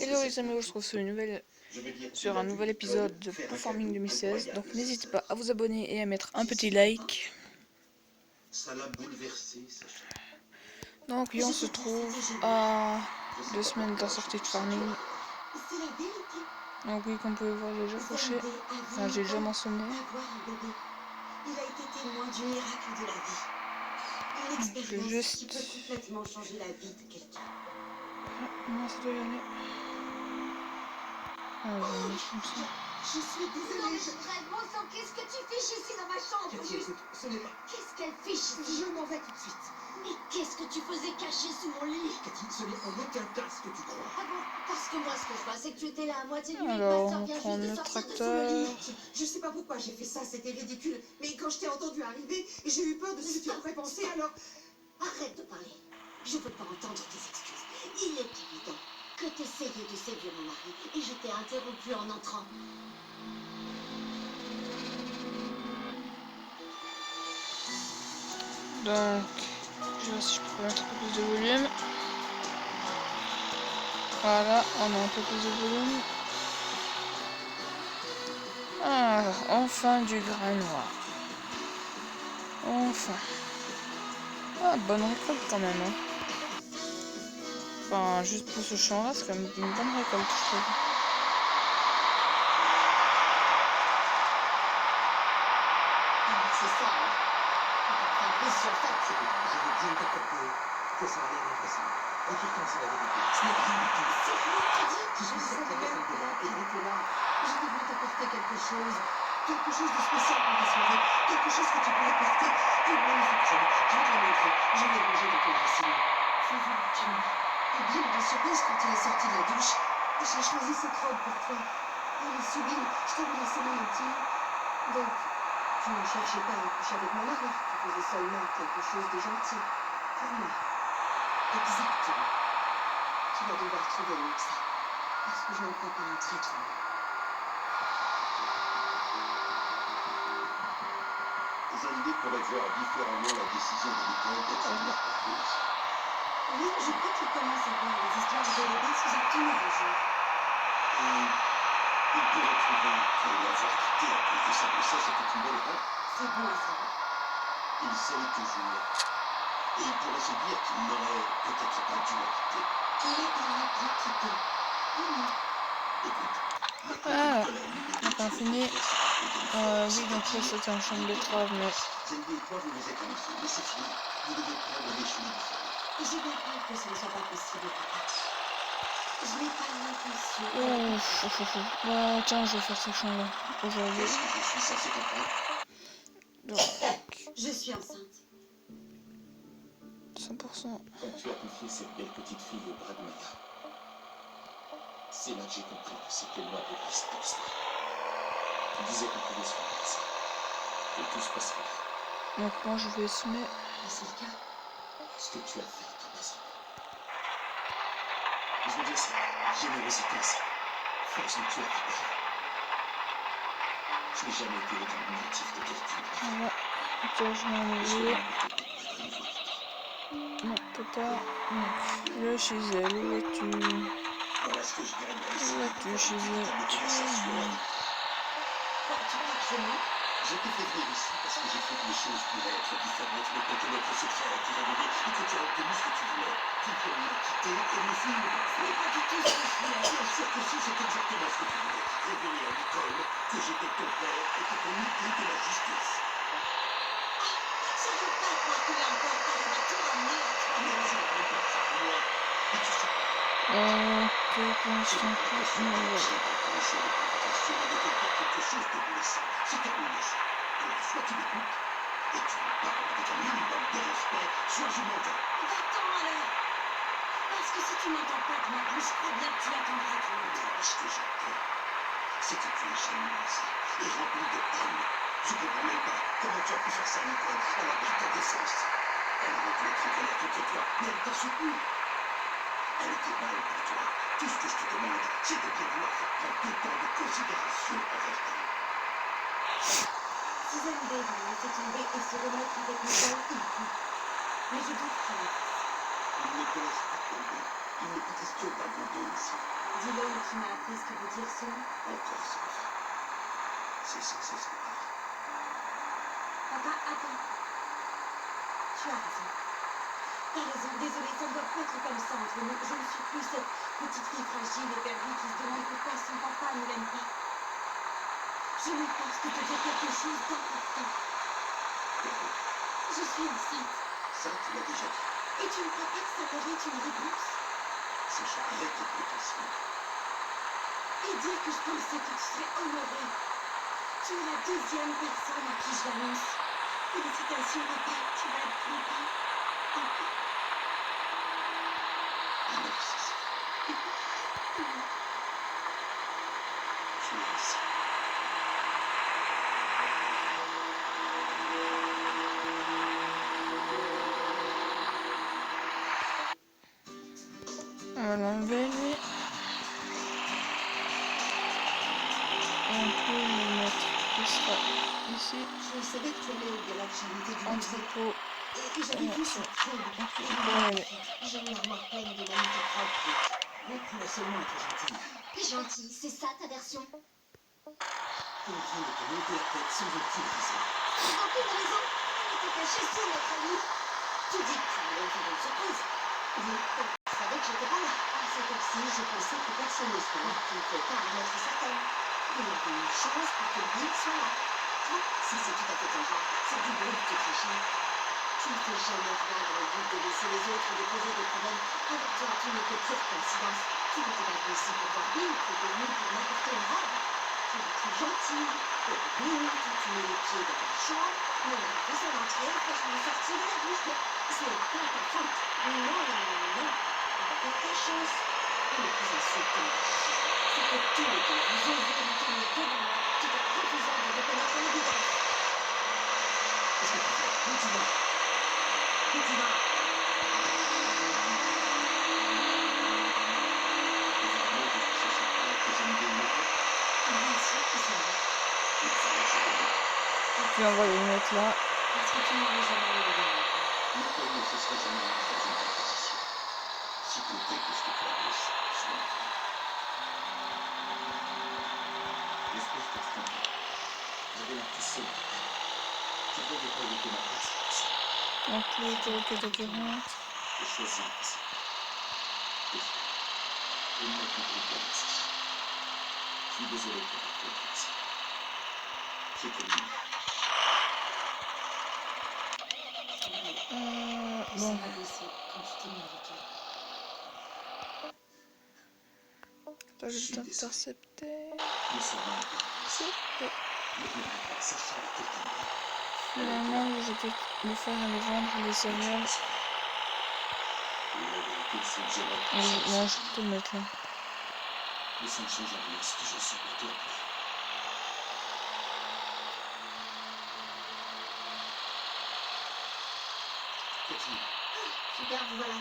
Hello les amis, on se retrouve sur un nouvel épisode de Pro Farming 2016. Donc n'hésitez pas à vous abonner et à mettre un petit like. Donc oui, on se trouve à 2 semaines de la sortie de Farming. Donc oui, comme vous pouvez voir, j'ai déjà fauché. Enfin, j'ai déjà mentionné. Il a été témoin du miracle de la vie. Une expérience qui peut complètement changer la vie de quelqu'un. Moi, ça doit y aller. Ah, comme ça. Je suis désolée. Non, mais je rêve, bon sang, qu'est-ce que tu fiches ici dans ma chambre? Cathy, écoute, ce n'est pas... Qu'est-ce qu'elle fiche ici? Je m'en vais tout de suite. Mais qu'est-ce que tu faisais caché sous mon lit? Cathy, ce n'est en aucun cas ce que tu crois. Ah bon? Parce que moi, ce que je vois, c'est que tu étais là à moitié nuit et que Alors, ma soeur on vient prend juste de notre sortir de sous le tracteur. lit. Je sais pas pourquoi j'ai fait ça, c'était ridicule. Mais quand je t'ai entendu arriver, j'ai eu peur de ce que tu pourrais penser, alors... Arrête de parler. Je veux pas entendre tes excuses. Il est évident que t'essayais de séduire mon mari et je t'ai interrompu en entrant. Donc, je vais voir si je peux mettre un peu plus de volume. Voilà, on a un peu plus de volume. Ah, enfin du grain noir. Enfin. Ah, bonne récolte quand même. Hein. Enfin, juste pour ce champ-là, c'est quand même une bonne récolte, je trouve. C'est ça, hein? T'as pris sur fait. Je ne te crois que ça n'a rien d'impossible. Et pourtant, c'est la vérité. Ce n'est rien du tout. C'est rien, t'as dit? Je suis cette savais personne de là, et qu'il donc était là. Je devais t'apporter quelque chose. Quelque chose de spécial pour ta soirée. Quelque chose que tu pourrais porter. Une magnifique robe. Je vais te la montrer. Je l'ai rangée dans ton dressing. Fais voir, tu vois. Et bien, ma surprise quand il est sorti de la douche. J'ai choisi cette robe pour toi. Elle est sublime. Je t'avais laissé mon intime. Donc, tu ne cherchais pas à coucher avec mon mari. Tu faisais seulement quelque chose de gentil. Pour moi. Exactement. Tu vas devoir trouver mieux que ça. Parce que je n'en crois pas un traître. Zaldé pourrait voir différemment la décision de l'école d'être une propose. Oui, je crois qu'il commence à voir les histoires de bébés sous un tout nouveau jour. Et il pourrait trouver que l'avoir quitté à cause de sa grossesse était une bonne erreur. C'est bon à savoir. Il sait toujours. Et il pourrait se dire qu'il n'aurait peut-être pas dû la quitter. Mais il l'a bien quitté. Oh non. Écoute, le Ah, couple de la nuit on a pas fini. Oui, donc ça c'était un champ de betterave, mais... Zaldé et toi, vous vous êtes unifiés, mais c'est fini. Vous devez prendre des chemins différents. J'ai bien peur que ce ne soit pas possible, papa. Je n'ai pas l'intention. Bah, tiens, je vais faire ce champ-là aujourd'hui. Qu'est-ce que je suis censé comprendre? Donc, Je suis enceinte. 100%. Quand tu as confié cette belle petite fille au bras de ma mère, c'est là que j'ai compris que c'était moi le risque de l'histoire. Tu disais qu'on pouvait se remplacer, que tout se passerait bien. Donc moi je vais semer. Et c'est le cas. Ce que tu as fait est impressionnant. Je veux dire, cette générosité, cette force dont tu as fait preuve. Je n'ai jamais été autant admiratif de quelqu'un. Voilà. Attends, je vais enlever. Non, papa. Donc, le chisel, où es-tu? Voilà ce que je gagne à Où essayer es-tu, de chisel? faire une conversation avec. Quoi, tu crois que je mens? Je t'ai fait venir ici parce que j'ai fait que les choses pourraient être différentes, mais que notre secret a été révélé et que tu as obtenu ce que tu voulais. Tu peux me quitter et me finir de C'est pas du tout ce que je voulais. Bien sûr que si, c'est exactement ce que tu voulais. Révéler à l'école que j'étais ton père et que ton idée de la justice. Je ne peux pas croire que là encore, t'arrives à tout ramener à toi. Non, je ne voulais pas faire moi. Et tu sais, Ok, pour l'instant, plus. j'ai Non, pas voilà. commencé à provocation de te dire quelque chose de blessant. C'est terminé ça. Alors, soit tu m'écoutes et tu me parles avec un minimum de respect, soit je m'en vais. Va-t'en alors. Parce que si tu n'entends pas de ma bouche, je crois bien que tu entendras de l'autre. Dis-moi ce que j'ai peur. C'est que tu es généreuse et remplie de haine. Je comprends même pas comment tu as pu faire ça à l'école. Elle a pris ta défense. Elle aurait pu être en colère contre toi, mais elle t'a soutenu. Elle était mal pour toi. Tout ce que je te demande, c'est de bien vouloir faire preuve d'autant de considération envers elle. Si Zaldé va me laisser tomber et se remettre avec Nicole, il peut. Mais je doute qu'il le fasse. Ils ne te laissent pas tomber. Il n'est pas question d'abandon ici. Dis dire cela? Encore ça. C'est censé se séparer. Papa, attends. Tu as raison. T'as raison, désolée, ça ne doit pas être comme ça entre nous. Je ne suis plus cette petite fille fragile et perdue qui se demande pourquoi son papa ne l'aime pas. Je m'efforce de te dire quelque chose d'important. Je suis enceinte. Ça, tu l'as déjà dit. Et tu ne crois pas que ça mérite une réponse? Sacha, arrête de prétention. Et dire que je pensais que tu serais honorée. Tu es la deuxième personne à qui je l'annonce. Félicitations, papa, tu vas être content. Encore. Merci, Sophie. Tu es ici. On va l'enlever lui. Et on peut le mettre. Il sera ici. Je savais que tu aimais au gala de charité du musée. Entrepôt. Et j'avais vu cette robe. Ouais. J'ai une armoire pleine de magnifiques robes. Mais tu vas seulement être gentille. T'es gentil, c'est ça ta version? T'es en train de te monter la tête sans aucune raison. Sans aucune raison. Elle était cachée sous notre ami. Tu dis que tu voulais me faire une surprise. Oui, donc tu savais que j'étais pas là. C'est comme si je pensais que personne ne serait là. Tu ne fais pas en être certaine. Il y avait une chance pour que Bill soit là. Tu vois, ça c'est tout à fait ton genre. C'est du bruit de te cracher. Tu ne fais jamais rien dans le but de laisser les autres déposer des problèmes. Avec toi, tout n'est que pure coïncidence. Tu n'étais pas venu ici pour voir Bill, tu étais venu pour m'apporter une robe. Tu es très gentille. Et minuit, quand tu mets les pieds dans ta chambre, mon mari fait son entrée, fraîchement sorti de la douche. Mais ce n'est pas ta faute. Non, non, non, non. Pas ta chance. Et le plus insultant, c'est que tous les deux, vous osez vous tenir devant moi tout en refusant de reconnaître l'évidence. Qu'est-ce que tu fais? Où tu vas? Où tu vas? Évidemment, je suis censé croire que je ne vais pas. Bien sûr que c'est vrai. Il fallait que je le dise. Puis on va les mettre là. Parce que tu n'aurais jamais eu le droit. Nicole ne se serait jamais rendue dans une telle position. Si compter que ce que tu annonces soit vrai. L'espèce d'instinct. J'avais l'impression que je devais pas évoquer ma place. Donc les autorités occurrentes. J'ai choisi le passé. Et moi qui compte avec Sacha. Je suis désolé pour votre confiance. J'étais nul. Et Bon. ça va baisser quand tu t'es mis avec elle. T'as juste intercepté. Nous sommes en C'est fait. Sacha est quelqu'un d'autre. Finalement, ils étaient le faire aller vendre les céréales. La vérité, c'est que j'aimerais Non, je peux te le mettre là. Mais ça ne change rien, c'est toujours ça pour toi. Cathy, Super, vous voilà.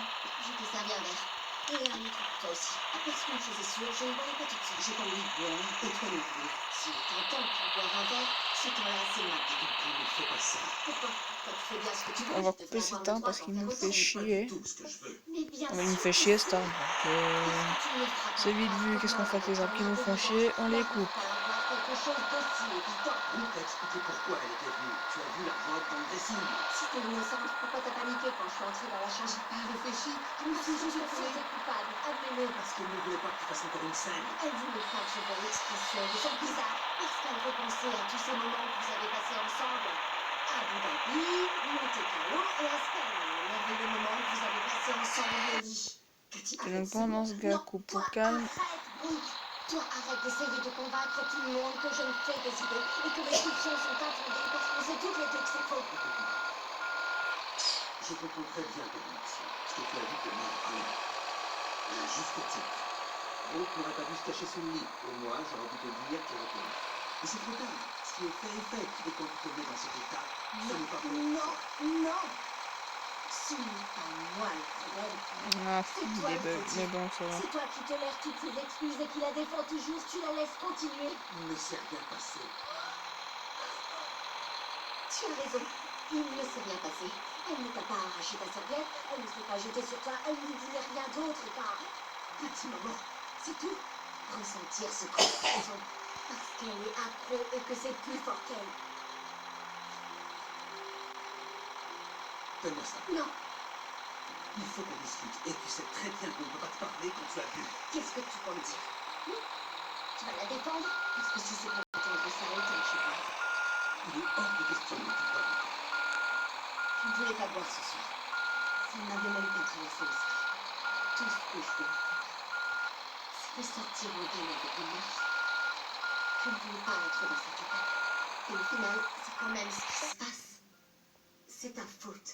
Je t'ai servi un verre. Et un autre pour toi aussi. Parce qu'une chose est sûre, je ne boirai pas toute seule. j'ai pas envie de boire, et toi non plus. Si t'entends pour boire un verre, ce temps-là, c'est maintenant. Donc ne fais pas ça. Pourquoi? Toi, tu fais bien ce que tu veux. On va je te couper ferai cet avoir le arbre droit parce d'en qu'il faire nous autant. fait chier. Tout ce que je veux. Mais bien Il nous sûr fait que chier si. cet arbre. Donc, Parce que tu ne feras pas c'est vite croire vu. que Qu'est-ce qu'on moi, fait avec les avec arbres qui un nous œil font de chier? revanche, On les n'arrive coupe. pas à voir quelque chose d'aussi évident. On t'a expliqué pourquoi elle était venue. Tu as vu la robe dans le dressing. Si t'es innocente, pourquoi t'as paniqué quand je suis entrée dans la chambre? J'ai pas réfléchi. Je me suis juste sentie coupable. Admets-le. Parce qu'elle ne voulait pas que tu fasses encore une scène. Elle voulait pas que je voie l'expression de son visage parce qu'elle repensait à tous ces moments que vous avez passés ensemble. À Abu Dhabi, Monte Carlo et Aspen. Les merveilleux moments que vous avez passés ensemble au lit. Cathy, Et arrête, donc c'est pendant bon. ce gars Non, coupe toi, au calme. arrête, Brooke. Toi, arrête d'essayer de convaincre tout le monde que je me fais des idées et que mes soupçons sont infondés parce qu'on sait toutes les deux que c'est faux. Je comprends très bien ton émotion. Ce que tu as vu te met en colère. À juste titre. Brooke n'aurait pas dû se cacher sous le lit. Au moins, j'aurais pu te dire qu'elle reconnaît. Mais c'est trop tard. Ce qui est fait est fait. Et quand tu te mets dans cet état, ce n'est pas pour Non, non. Ce n'est pas moi le problème. Ah, C'est toi des le bugs. fautif. Mais bon, ça va. C'est toi qui tolères toutes ces excuses et qui la défends toujours. Tu la laisses continuer. Il ne s'est rien passé. Tu as raison. Il ne s'est rien passé. Elle ne t'a pas arraché ta serviette. Elle ne s'est pas jetée sur toi. Elle ne disait rien d'autre qu'un petit moment. C'est tout. ressentir ce qu'on ressent. Parce qu'elle est accro et que c'est plus fort qu'elle. Donne-moi ça. Non, Il faut qu'on discute. Et tu sais très bien qu'on ne peut pas te parler quand tu as vu. qu'est-ce que tu peux me dire? Tu vas la défendre? Parce que si c'est pour entendre ça, autant je sais pas. Il est hors de question que tu parles. Je ne voulais pas boire ce soir. Ça ne m'avait même pas traversé l'esprit. Tout ce que je voulais faire, c'était sortir en ville avec une meuf. Je ne voulais pas être dans cet état. Et au final, c'est quand même ce qui se passe. C'est ta faute.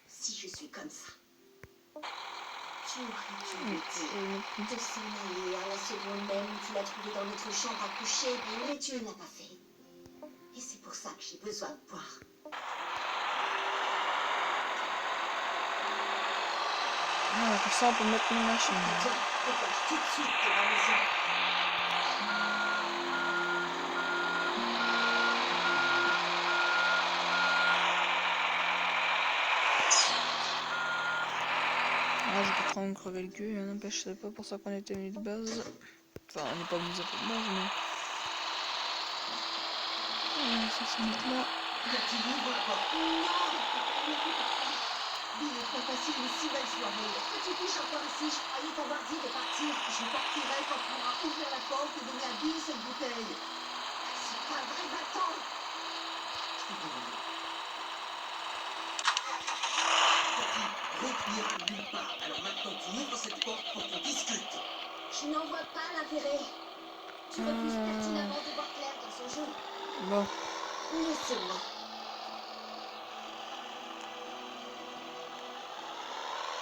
Si je suis comme ça. Tu aurais dû me dire de s'en aller à la seconde même où tu l'as trouvé dans notre chambre à coucher, mais tu ne l'as pas fait. Et c'est pour ça que j'ai besoin de boire. Ah, pour ça, on peut mettre une machine. Toi, dégage tout de suite de ma maison. Ah, je peux trop me crever le cul, n'empêche, c'est pas pour ça qu'on était venus de base. Enfin, on n'est pas venus de base, mais... Voilà, ça se met là. Tu ouvres la porte. Bill est pas facile, une si belle soirée. Que tu fiches encore ici, je croyais t'avoir dit de partir. Je partirai quand tu pourras ouvrir la porte et donner à Bill cette bouteille. C'est pas vrai, va-t'en. Ruth n'ira nulle part. Alors maintenant, tu ouvres cette porte pour qu'on discute. Je n'en vois pas l'intérêt. Tu refuses pertinemment de voir clair dans son jeu. Bon. Laisse-moi.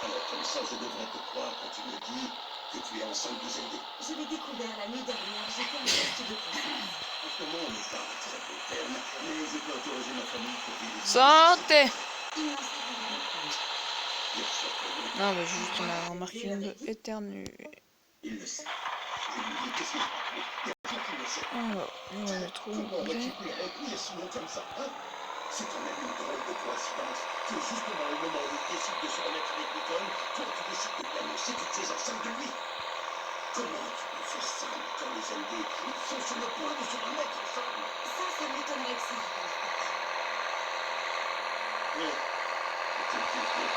Alors comme ça, je devrais te croire quand tu me dis que tu es enceinte de Zendé. Je l'ai découvert la nuit dernière. J'étais en test de grossesse. En ce moment, on n'est pas à très bon terme, mais je peux interroger ma famille pour vérifier. Santé! Il n'en sait rien. Bien sûr que oui. Non, mais juste, on a remarqué une éternue. Il le sait. Je lui dis qu'est-ce que je parle. Bien sûr qu'il le sait. Alors, on va les trouver. Comment récupérer et sinon comme ça, hein? C'est quand même une drôle de coïncidence que justement au moment où il décide de se remettre avec Nicole, toi tu décides de lui annoncer que tu es enceinte de lui. Comment tu peux faire ça quand les LD, ils sont sur le point de se remettre ensemble? Ça m'étonnerait que ça arrive. Oui. Peut-être qu'il peut.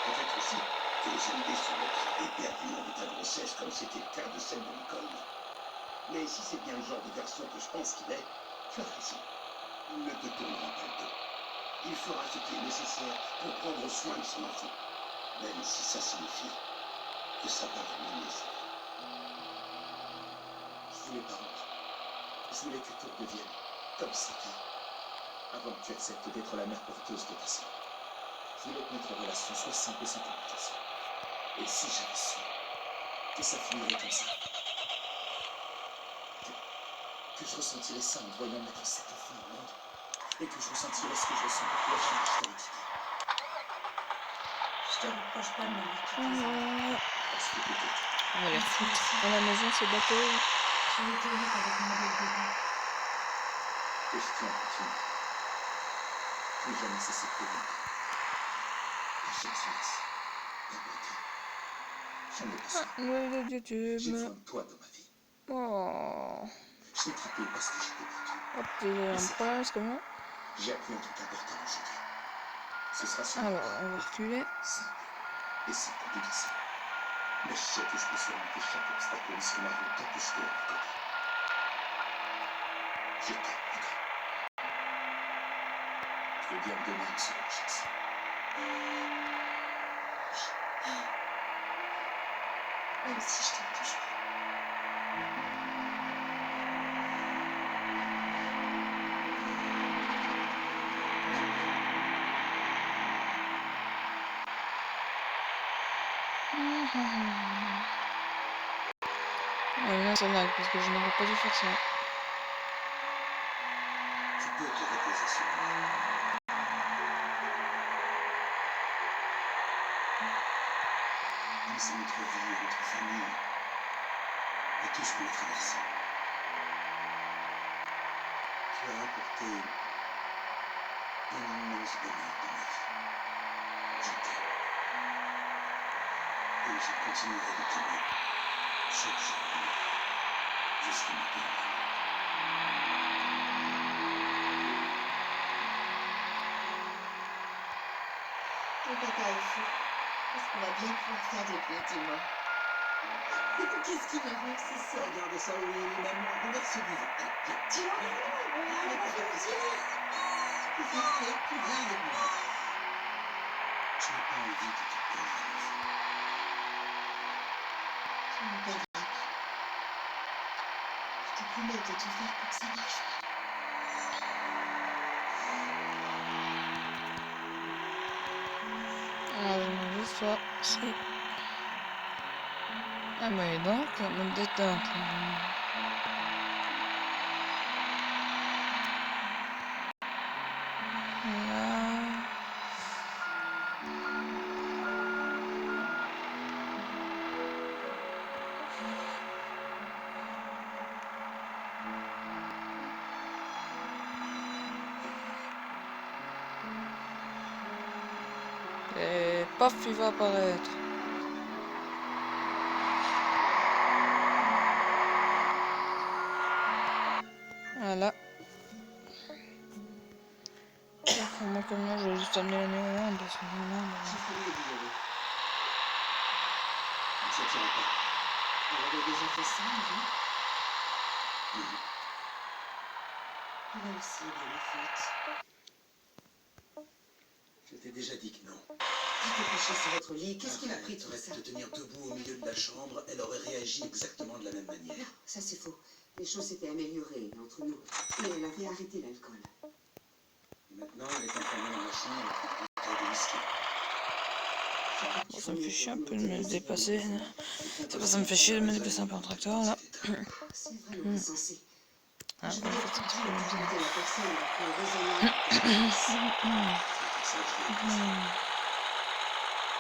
Peut-être aussi que les LD sont notre éperdument de ta grossesse comme c'était le cas de celle de Nicole. Mais si c'est bien le genre de garçon que je pense qu'il est, tu as raison. Il ne te tournera pas le dos. Il fera ce qui est nécessaire pour prendre soin de son enfant. Même si ça signifie que ça va ruiner sa vie. Je voulais pas rendre. Je voulais que tout devienne comme c'était. Avant que tu acceptes d'être la mère porteuse de ta sœur. Je voulais que notre relation soit simple et sans complication. Et si j'avais su que ça finirait comme ça, que je ressentirais ça en voyant mettre cet enfant au monde, et que je ressentirais ce que je ressens pour toi jamais je t'aurais quitté. Je te reproche pas de m'avoir quitté. Parce que peut-être, On va les refoutre à la maison, ces bateaux. J'ai été honnête avec moi dès le début. question continue. Je n'ai jamais cessé de te dire. Ta gentillesse, ta beauté. J'en ai besoin. Le J'ai YouTube. besoin de toi dans ma vie. Oh. Je t'ai quitté parce que j'étais perdu. Hop, un problème, c'est comment? J'ai appris un truc important aujourd'hui. Ce sera sur Alors, on va reculer. simple et sans complication. Mais je sais que je peux surmonter chaque obstacle sur ma route tant que je t'ai à mes côtés. Je t'aime, Nicole. Je veux bien me donner une seconde chance. Même si je t'aime toujours. Ouais, là, ça lag, parce que je n'aurais pas dû faire ça. Tu peux te reposer sur moi. Même si notre vie et notre famille et tout ce qu'on a traversé. Tu as apporté un immense bonheur dans ma vie. Je t'aime. Et je continuerai de t'aimer chaque jour. Jusqu'au matin. Ton papa est fou. Qu'est-ce qu'on va bien pouvoir faire de lui, dis-moi? Qu'est-ce qu'il arrive ce soir? Regarde ça, oui, maman, regarde ce divan. Allez, viens. Dis-moi, Allez, on va viens, faire viens. Viens avec moi. Je n'ai pas envie de te perdre. Tu me perdras pas. Je te promets de tout faire pour que ça marche. Alors, je me dis ça, c'est... Ah mais donc, me détente. Là... Et paf, il va apparaître. Voilà. Moi, comme moi, je vais juste amener la numéro 1 parce que vraiment... J'ai failli oublier. Ça ne tira pas. On avait déjà fait ça avant. Là aussi, il y a ma faute. Je t'ai déjà dit que non. J'étais couché sur votre lit. Qu'est-ce qui m'a pris tout Arrête ça? de tenir debout au milieu de la chambre, elle aurait réagi exactement de la même manière. Non, ça c'est faux. Les choses s'étaient améliorées entre nous. Et elle avait arrêté l'alcool. Et maintenant, elle est enfermée dans la chambre avec une bouteille de whisky. Bon, ça me fait chier un peu de me dépasser. Ça me fait chier de me déplacer un peu en tracteur là. C'est vraiment insensé. Ah, Je en voulais fait, c'est un petit peu comme ça. la personne la plus raisonnable. C'est pour ça que je l'ai dit.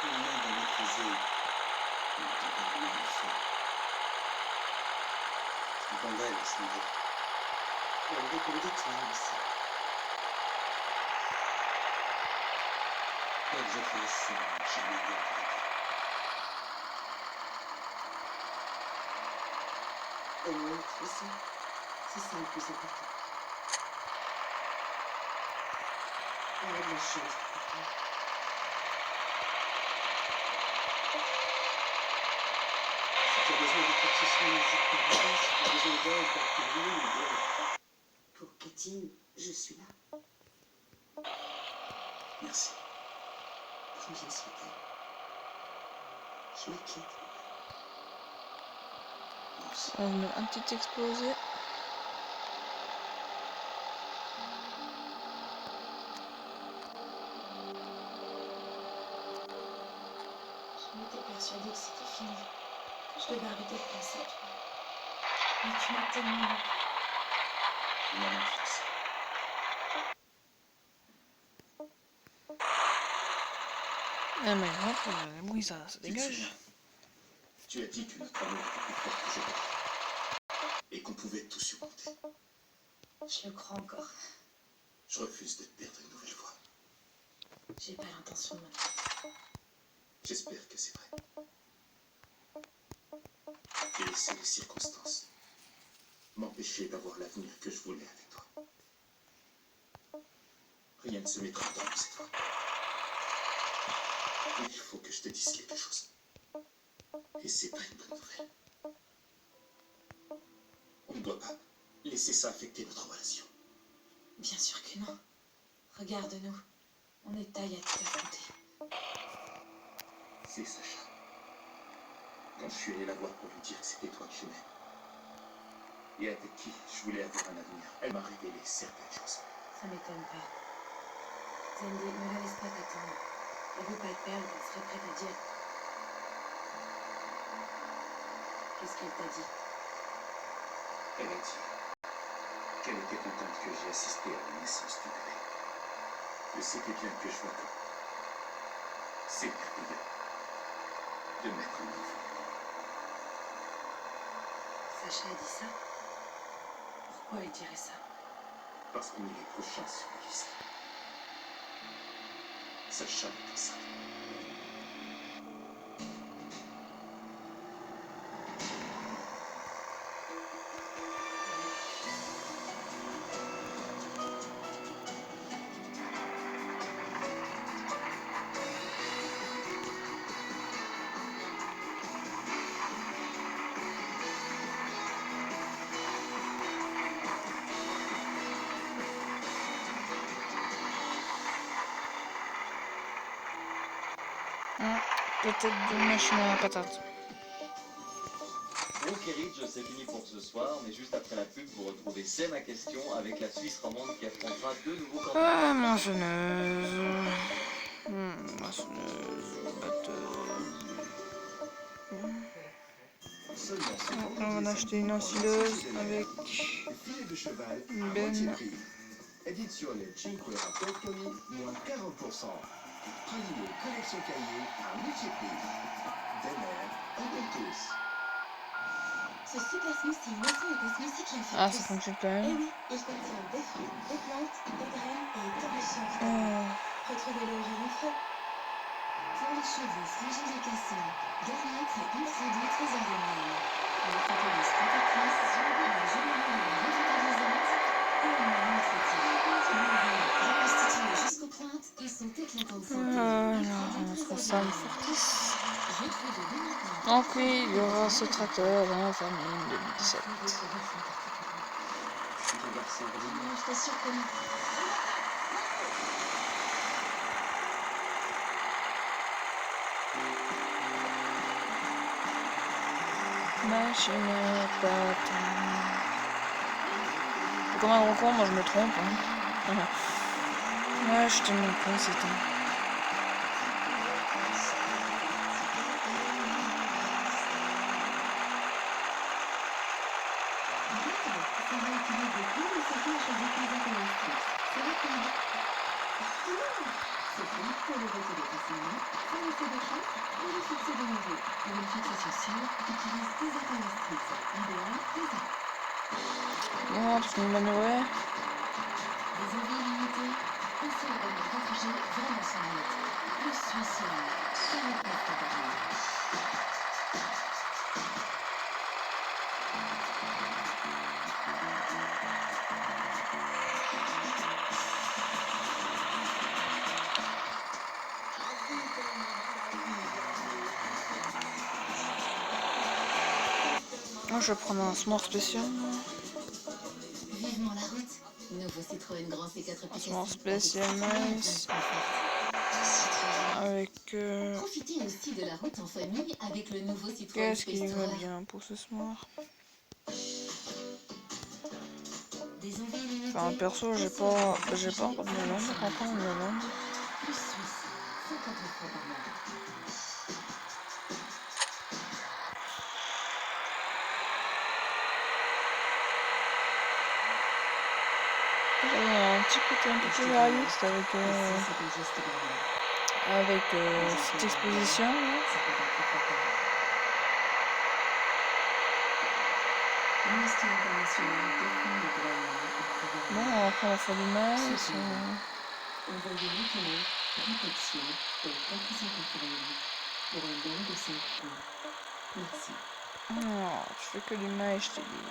Une main dans maîtriser le tempérament du feu. Je dépends d'elle à ce niveau. Elle dépend de toi aussi. Quoi que je fasse, jamais de regret. Et moi, aussi. C'est ça le plus important. Elle a de la chance pour toi. Si tu as besoin de quoi que ce soit, n'hésite pas. Si tu as besoin d'aide, d'appui, pour Katie, je suis là. Merci. Prends bien soin d'elle. Je m'inquiète. Moi aussi. On va mettre un petit explosé. Je m'étais persuadée que c'était fini. Que je devais arrêter de penser à toi. Mais tu m'as tellement manqué. Mon enfance. Ah mais hop, oui, ça Tu te dégage. souviens? Tu as dit que notre amour était plus fort que je et qu'on pouvait tout surmonter. Je le crois encore. Je refuse de te perdre une nouvelle fois. J'ai pas l'intention de me... J'espère que c'est vrai. J'ai laissé les circonstances m'empêcher d'avoir l'avenir que je voulais avec toi. Rien ne se mettra en route cette fois. Mais il faut que je te dise quelque chose. Et c'est pas une bonne nouvelle. On ne doit pas laisser ça affecter notre relation. Bien sûr que non. Regarde-nous. On est taille à tout affronter. C'est Sacha. Quand je suis allé la voir pour lui dire que c'était toi que j'aimais, et avec qui je voulais avoir un avenir, elle m'a révélé certaines choses. Ça m'étonne pas. Zandy, ne la laisse pas t'attendre. Elle veut pas te perdre, elle serait prête à dire. Qu'est-ce qu'elle t'a dit? Elle a dit qu'elle était contente que j'ai assisté à la naissance du bébé. Que c'était bien que je vois comme c'est merveilleux de mettre un enfant. Sacha a dit ça? Pourquoi elle dirait ça? Parce qu'on est les prochains sur la liste. Sacha est enceinte. peut-être de machine à patates. Donc Eric, c'est fini pour ce soir, mais juste après la pub, vous retrouvez C'est ma question avec la Suisse romande qui affrontera deux nouveaux candidats. Ah, moissonneuse. Moissonneuse, batteuse. On va acheter une ensileuse avec une benne. Edizione 5 rapportoli, moins 40%. Pralino collection cahier à moitié prix. Des mères, un peu tous. Ce super smoothie innocent est un smoothie qui en fait Ah, plus. ça fonctionne quand Eh même. oui, il contient des fruits, des plantes, des graines et tant de champignons. Retrouvez-le au rayon frais. Pour les cheveux, frangines et casseurs, Garnier crée ultra doux trésor de miel. Les propolis protectrices, la jolie miel revitalisante et une miel fétide. Reconstitués jusqu'aux pointes, ils sont éclatants de santé. Alors, ça ressemble fortis. Donc oui, il y aura ce traiteur dans la famille 2017. Je t'assure que non. Machine à patates. Comme un gros con, moi je me trompe. Hein. Ouais, je suis tellement con, c'est tout. Bon, parce qu'on va Noël. Des envies limitées, un seul abonnement 4G vraiment sans limite. Plus Suisse Romande, 49 par mois. Moi, je vais prendre un smart spécial. Vivement la route. Nouveau Citroën Grand C4 Un smart spécial nice. Avec. Profitez aussi de la route en famille avec le nouveau Citroën Qu'est-ce qui Space va Tourer. bien pour ce smart? Des envies limitées. Enfin, perso, j'ai pas encore de Hollande, je comprends pas en Hollande. Plus Suisse, 53 francs par mois. J'avais un petit côté un peu plus réaliste avec, cette exposition. Là. Bon, on va prendre la folie maïs. Envoyez maintenant protection au 488 pour un don de 5 francs. Merci. Non, tu fais que du maïs, je te dis.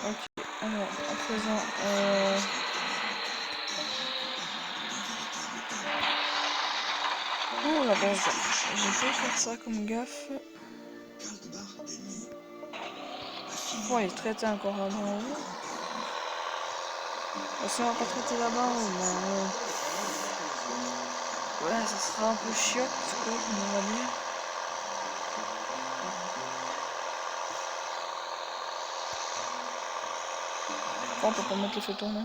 Ok, alors, à présent, oh la base, j'ai fait faire ça comme gaffe. Bon, il traitait encore là-bas. Si on va pas traiter là-bas, ouais, ça sera un peu chiotte, quoi, on va dire. Enfin, on peut pas mettre les photos là.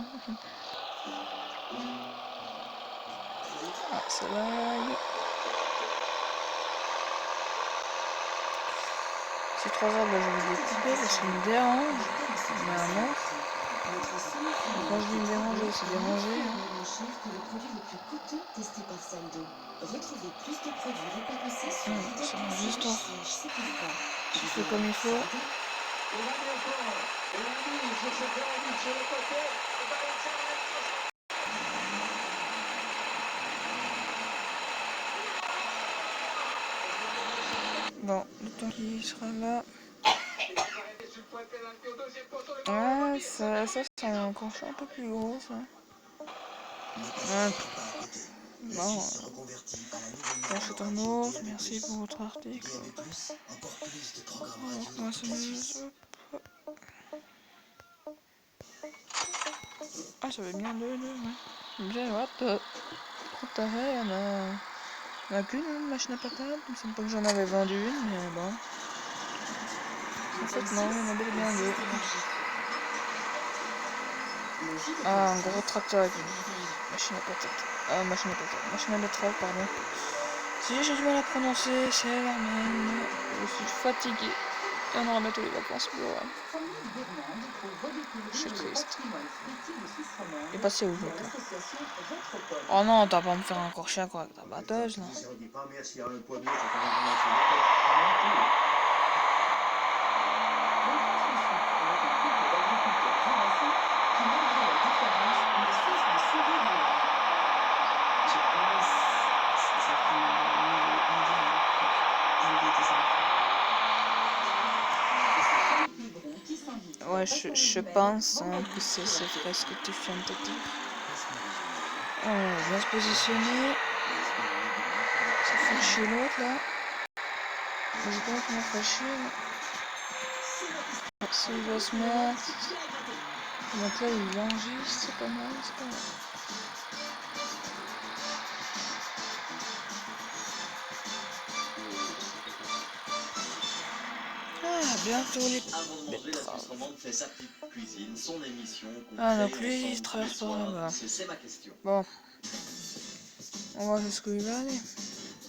Ah, ça lag. C'est 3 heures, bah, je vais les couper parce qu'il me dérange. Mais à mort. Quand je dis me déranger, c'est déranger. Hein. C'est mon histoire. Tu fais comme il faut. Bon, le temps qu'il sera là. Ouais, ça c'est un crochet un peu plus gros, ça. Ouais. Bon, j'achète un autre. Merci pour votre article. Alors, moissonneuse. Ah, ça va bien deux, ouais. Bien, what the hell, Il n'y en a qu'une machine à patates, il me semble pas que j'en avais vendu une, mais bon. En fait, non, il y en a bel et bien deux. Ah, un gros tracteur avec une machine à patates. Ah, machine à patates. Machine à betterave, pardon. Si j'ai du mal à prononcer, c'est l'armène. Je suis fatigué. Et on aura bientôt les vacances pour je suis triste. Et passé où l'autre là? Oh non, t'as pas à me faire encore chien quoi avec ta batteuse là. Ouais, je pense hein, que c'est vrai ce que tu viens de te dire. On va se positionner. Ça fait chier l'autre là. Je sais pas comment faire chier là. Ça il va se mettre. Donc là il enregistre, c'est pas mal, c'est pas mal. Ah, bientôt les betteraves. Ah, donc lui, il traverse par là-bas. Bon. On va jusqu'où il va aller.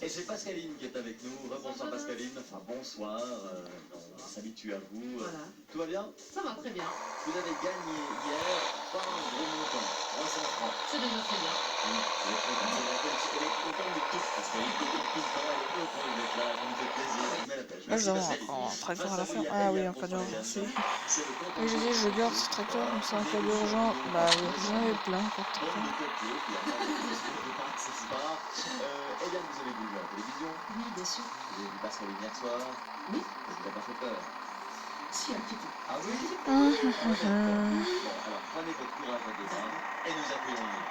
Et c'est Pascaline qui est avec nous. Rebonsoir Pascaline. Enfin bonsoir. On s'habitue à vous. Voilà. Tout va bien? Ça va très bien. Vous avez gagné hier pas un gros montant. 300 francs. C'est déjà très bien. Oui, elle est contente de tout. Pascaline est contente tout le temps. Elle est heureuse d'être là. Ça nous fait plaisir. Elle met la pêche. Là, Merci je Pascaline. encore un tracteur à la Face fin. vous, il y a Ah oui, Elia en cas d'urgence. Contrevariation. C'est le compte Oui, j'ai dit, je garde ce tracteur comme ça en cas d'urgence. Bah oui, j'en avais plein en fait. Bande de copieux, puis après, c'est pas grave. Eliane, vous avez vu la télévision? Oui, bien sûr. Vous avez vu Pascaline hier soir? Oui. Ça vous a pas fait peur? Si, un petit peu. Ah oui? Hum, Ah, hum, d'accord. hum. Bon, alors prenez votre courage à deux mains et nous accueillons nous.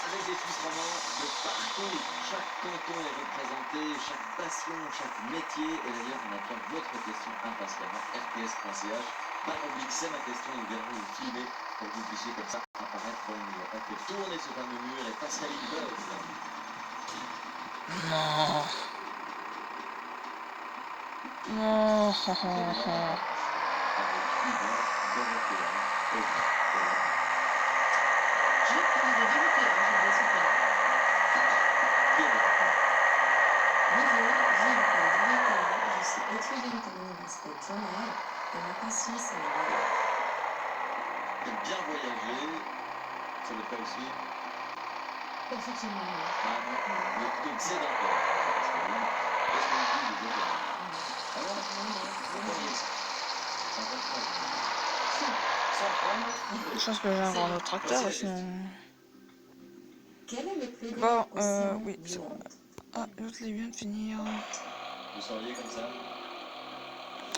Avec des Suisses romands de partout, chaque canton est représenté, chaque passion, chaque métier. Et d'ailleurs, on attend votre question impatiemment. rts.ch, /, c'est ma question, nous verrons vous filmer pour que vous puissiez comme ça apparaître dans le mur. On fait tourner ce fameux mur et Pascaline buzz. Non. Non. J'ai pris de débuter, je vais super. Bonjour, je suis étudiante à l'université de Genève et ma passion c'est le voyage. J'aime bien voyager. Ça le fait aussi? Pas forcément. Ah non, vous êtes plutôt sédentaire. Qu'est-ce que vous dites de voyager? Ah non? Je pense que j'ai un autre tracteur, sinon... Quel est le plus Bon, grand océan oui, du c'est bon. monde? Ah, l'autre, il vient de finir. Vous seriez comme ça?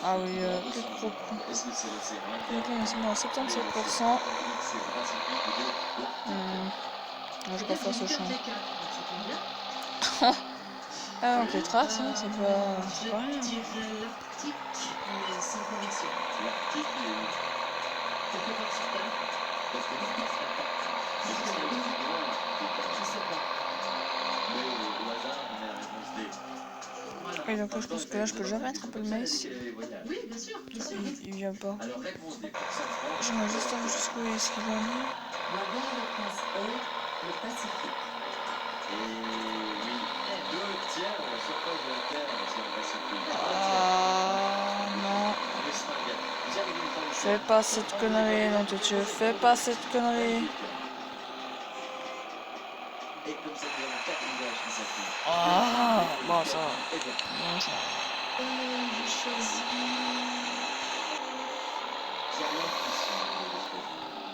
Ah oui, plus gros. Est-ce que c'est l'océan Donc là, on est à 77%. Je vais pas faire ce champ. Ah, donc les traces, hein, c'est pas rien. Je dirais l'Arctique, mais sans conviction. L'Arctique, il est où? Quelque part sur Terre. Parce que je sais pas. Je sais pas. Mais au hasard, on met la réponse D. Voilà. Et donc là, je pense que là, je peux déjà mettre un peu le maïs. Oui, bien sûr, bien sûr. Il vient pas. Alors réponse D pour 100 francs. J'aimerais juste voir jusqu'où est-ce qu'il va aller. La bonne réponse est le Pacifique. Et oui, 2 tiers de la surface de la Terre, c'est le Pacifique. Ah non. Fais pas cette connerie, non Dieu, fais pas cette connerie. Et comme ça, nous avons 4 villages qui s'affichent. Ah, bon ça. Eh bien, Non, ça. Je choisis. c'est rien de plus simple de choisir.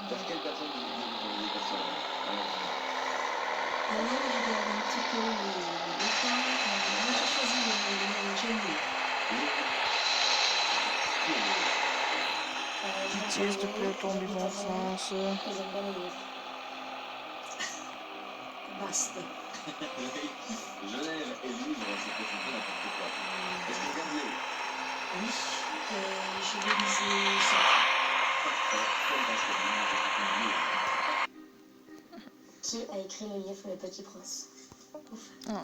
Vers quelle personne vous voudriez comme ça? Alors, je regarde un petit peu les détails. Moi, j'ai choisi le génie. Pitié, s'il te plaît, tombe du bon sens. J'aime pas le livre. Basta. Genève et Livre, c'est peut-être un peu n'importe quoi. Est-ce que vous regardez? Oui, je vais liser ça. Parfait, comme dans ce livre, j'ai fait une livre. Tu as écrit le livre Le Petit Prince. Ah.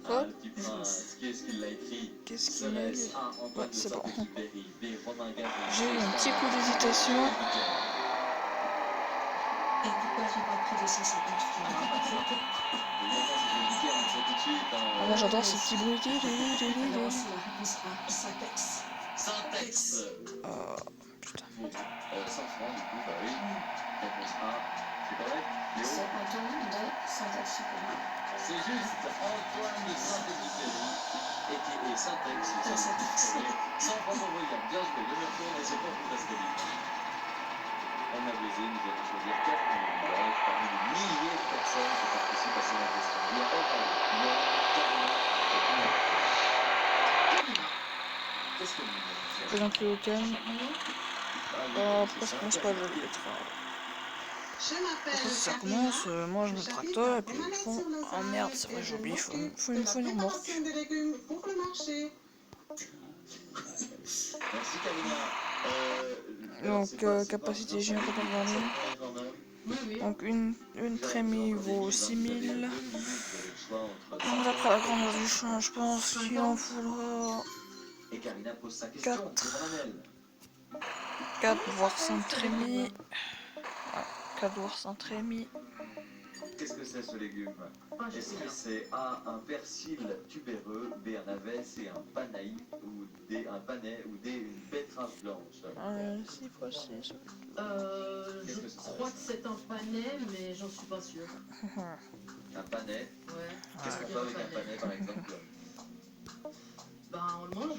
Ah, le petit prince, qui est-ce qui l'a écrit? Qu'est-ce qu'il Seul a S. dit? A. Antoine de C'est bon. Saint-Exupéry. B. Romain Gary. J'ai eu un petit coup d'hésitation. Et pourquoi j'ai pas pris 250 francs? Ah, moi j'adore ces petits bruits. Alors c'est la réponse A, Syntax. Syntax. Putain. Pour 100 francs, du coup, bah oui. Réponse A. C'est correct. Léo? C'est Antoine de Saint-Exupéry. C'est juste. Antoine de Saint-Exupéry. Et Syntax. Syntax. 100 francs pour William. Bien joué. Le mur tourne et c'est pour vous, Pascaline. On a baisé, nous allons choisir 4 villages parmi les milliers de personnes qui participent à ces questions. Il y a Aurel, Yann, Karina et Anna. Karina, qu'est-ce que vous voulez? Présente-le au calme. Après ça commence pas le lettre. Après ça commence, moi je me tracteur et puis ils font oh merde, c'est vrai, j'ai oublié, faut une remorque. Merci Karina. Donc capacité générée par volume. Donc une trémie vaut 6000. Donc d'après la grandeur du champ, je pense qu'il en faudra Et Karina pose sa question. 4 voire 5 trémies. 4 voire 5 trémies. Qu'est-ce que c'est ce légume? Est-ce que c'est A, un persil tubéreux, B, un navet, C, un panaï, ou D, un panais, ou D, une betterave blanche? 6 fois 6. Je crois que c'est un panais, mais j'en suis pas sûre. Un panais? Ouais. Qu'est-ce qu'on fait avec un panais par exemple? Ben, on le mange.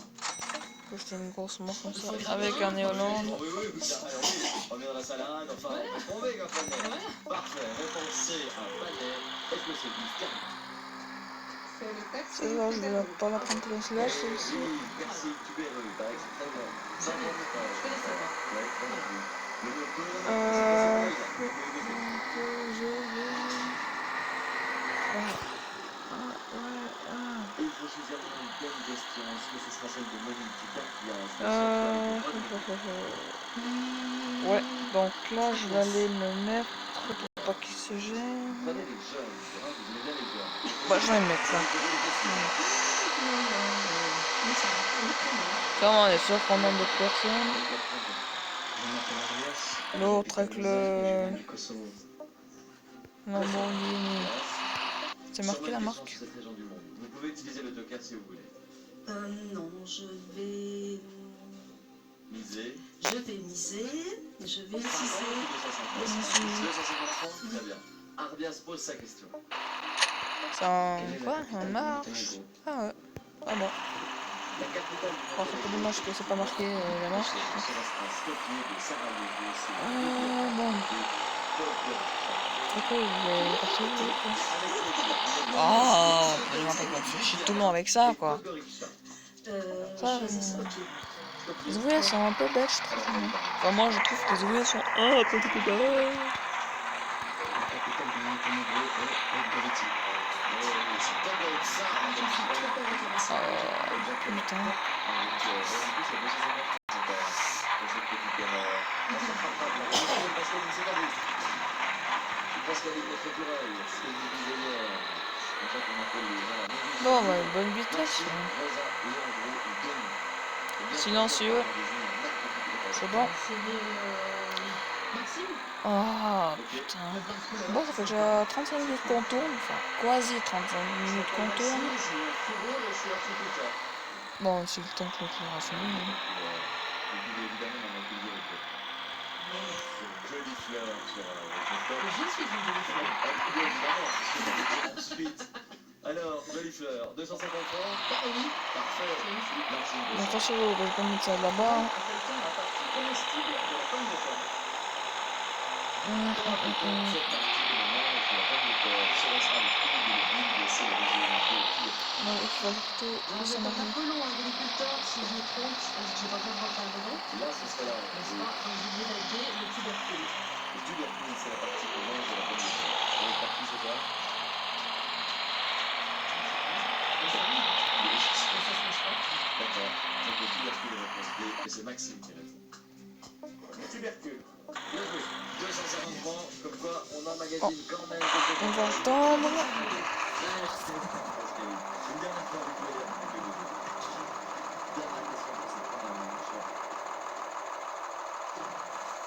C'est une grosse morse comme ça, avec un néolande. Oui, on est dans la salade, enfin, on peut trouver un panais. Parfait, réponse C, un panais. Est-ce que c'est du terme? Celle-là, je vais pas la prendre pour celle-là, celle-ci. Oui, persil tubéreux, il paraît que c'est très bon. Je connaissais pas. Ouais, très bon. Et il faut choisir une bonne question. Est-ce que ce sera celle de Monique, Dacia, Ouais, donc là, je vais aller me mettre pour pas qu'il se gêne. Prenez les jeunes, vous aimez bien les jeunes. Bah, je vais me mettre là. Comment on est sûr qu'on a d'autres personnes? L'autre avec le Lamborghini. C'est marqué la marque? Vous pouvez utiliser le joker si vous voulez. Non, je vais Miser. miser. Je vais 250 francs, très bien. Arbias pose sa question. C'est un quoi? Un marche? Ah ouais. Ah bon. La capitale du Oh, c'est pas dommage que c'est pas marqué la marque. Bon. Pourquoi il est parti où? Oh, je me rappelle qu'on fait chier tout le long avec ça, quoi. Ça, les ouvriers sont un peu bêtes, je trouve. Enfin, moi, je trouve que les ouvriers sont un peu bêtes. Putain. Bon, bah, bonne vitesse. Silencieux. C'est bon. Ah, putain. Bon, ça fait déjà 35 minutes qu'on tourne. Enfin, quasi 35 minutes qu'on tourne. Bon, c'est le temps que l'autre a fini. Jolie fleur sur Je suis une jolie fleur. Ensuite, alors, jolie fleur, 250 francs? Oui. Parfait. Merci. Mais attention, je vais pas mettre ça là-bas. Non, il faut ajouter le C'est salarié. un peu long, agriculteur, si je me trompe, j'ai pas besoin de rentrer dedans. Là, ce serait là. N'est-ce pas? Un gibier d'algué, le tubercule. Le tubercule, c'est la partie qu'on mange de la pomme de terre. Et la partie, c'est quoi? Et ça, ça se mange pas. D'accord. Donc le tubercule est réponse B, et c'est Maxime qui répond. Tubercule. Bien joué. 250 francs, comme quoi on emmagasine quand même quelques On va entendre. Une dernière fois avec le dernière question pour cette première manche.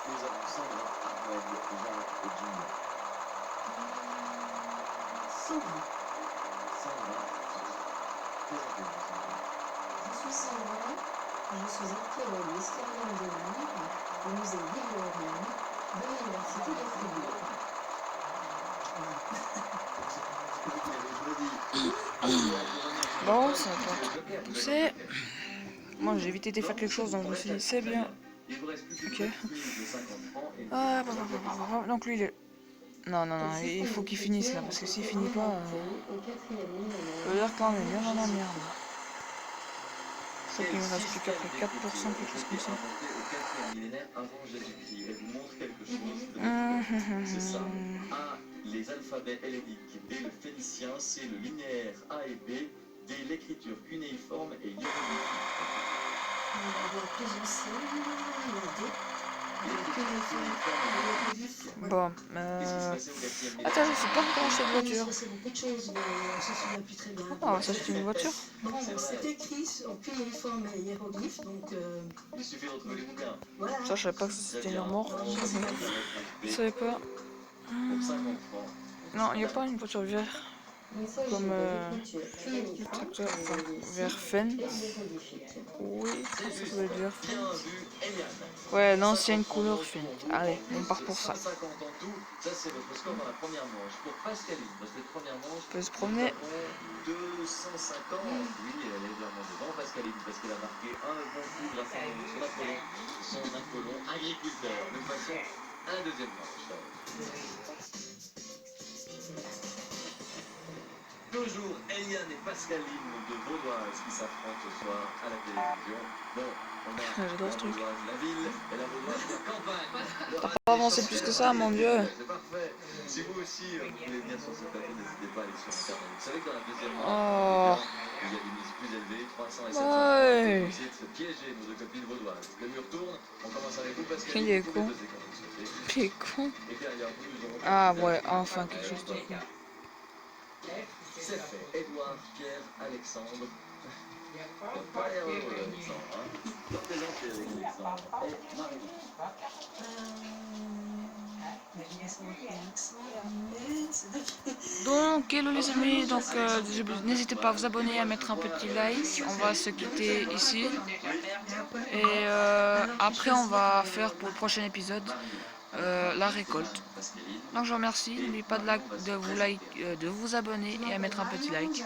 Nous avons Sandra, Ahmed, Jean et Jimmy. Sandra. Sandra, présentez-vous Sandra. Je suis Sandra. Je suis archéologue historienne de l'art au musée Ville-Lauriane de l'Université de Fribourg. Bon, ça va pas trop pousser. Moi j'ai évité de faire quelque chose donc je me suis dit c'est bien. Ok. Ah, donc lui il est... Non, il faut qu'il finisse là parce que s'il finit pas... Je veux dire quand même bien dans la merde. Je crois qu'il me reste plus qu'après 4%, quelque chose comme ça. C'est ça. A, les alphabets helléniques. B, le phénicien. C, le linéaire A et B. D, l'écriture cunéiforme et hiéroglyphique. Il va y avoir plusieurs signes. Il y a des. Bon, attends, je sais pas comment c'est de voiture. C'est beaucoup de choses, mais on se souvient plus très bien. Ah, ça c'est une voiture. Bon, c'est écrit en cunéiforme et hiéroglyphe, donc Il suffit de retrouver les bouquins. voilà. Ça je savais pas que c'était une remorque. Je savais pas. Pour 50 francs. Non, il n'y a pas une voiture verte. Comme le tracteur, enfin, vert Fen. Oui, ça doit être vert Fen. Bien vu, Eliane. Ouais, l'ancienne couleur Fen. Allez, on part pour ça. 150 en tout, ça c'est votre score dans la première manche. Pour Pascaline, dans cette première manche, On peut se promener. 250. Oui, elle est légèrement devant Pascaline parce qu'elle a marqué un bon coup grâce à son Apollon agriculteur. Nous passons à la deuxième manche. Toujours Eliane et Pascaline de Vaudoise qui s'affrontent ce soir à la télévision. Bon, on a J'adore ce truc. Vaudoise, la ville et la Vaudoise, la campagne. T'as pas avancé plus que ça, mon dieu. C'est parfait. Si vous aussi vous voulez venir sur ce plateau, n'hésitez pas à aller sur internet. Vous savez que dans la deuxième manche, Oh. il y a des mises plus élevées, 300 et 700. Ouais. Vous essayez de se piéger, nos deux copines vaudoises. Le mur tourne, on commence avec vous, Pascaline. Il est Vous con. pouvez doser comme vous souhaitez. Il est con. Et derrière vous, nous aurons... Ah ouais, enfin quelque chose de con. C'est fait. Edouard, Pierre, Alexandre. Pas l'air heureux, Alexandre. Hein. Représentez avec Alexandre. Et Marie. Donc, hello les amis, donc n'hésitez pas à vous abonner, à mettre un petit like. On va se quitter ici. Et après, on va faire pour le prochain épisode la récolte. Donc, je vous remercie. N'oubliez pas de vous abonner et à mettre un petit like.